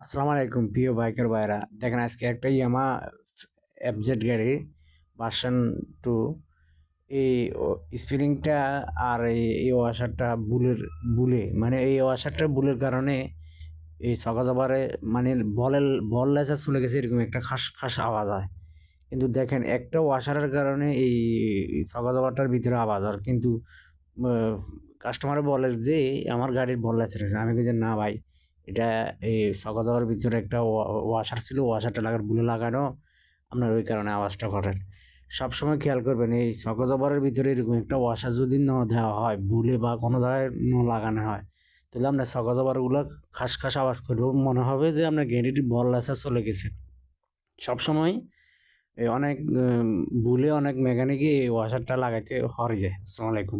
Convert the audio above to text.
আসসালামু আলাইকুম প্রিয় বাইকার ভাইরা। দেখেন আজকে একটা ইয়ামা এফজেড গাড়ি ভার্সন 2 এই স্প্রিংটা আর এই ওয়াশারটা বুলে এই ওয়াশারটা বুলের কারণে এই সকালবারে মানে বল লেসা চলে গেছে, এরকম একটা খাস খাস আওয়াজ হয়। কিন্তু দেখেন একটা ওয়াশারের কারণে এই সকালবারটার ভিতরে আওয়াজ হয়, কিন্তু কাস্টমার বলে যে আমার গাড়ির বল লেসা। আমি বলছি না ভাই, এটা এই সকা যাওয়ার ভিতরে একটা ওয়াশার ছিল, ওয়াশারটা বুলে লাগানো, আপনার ওই কারণে আওয়াজটা করেন। সবসময় খেয়াল করবেন এই সকা যাবারের ভিতরে এরকম একটা ওয়াশার যদি ন দেওয়া হয় ভুলে বা কোনো জায়গায় ন লাগানো হয়, তাহলে আপনার সকা যাবারগুলো খাস খাস আওয়াজ করবে, মনে হবে যে আপনার গাড়িটি বল লেসা চলে গেছে। সবসময় অনেক ভুলে অনেক মেকানিকই এই ওয়াশারটা লাগাইতে হরে যায়। আসসালামু আলাইকুম।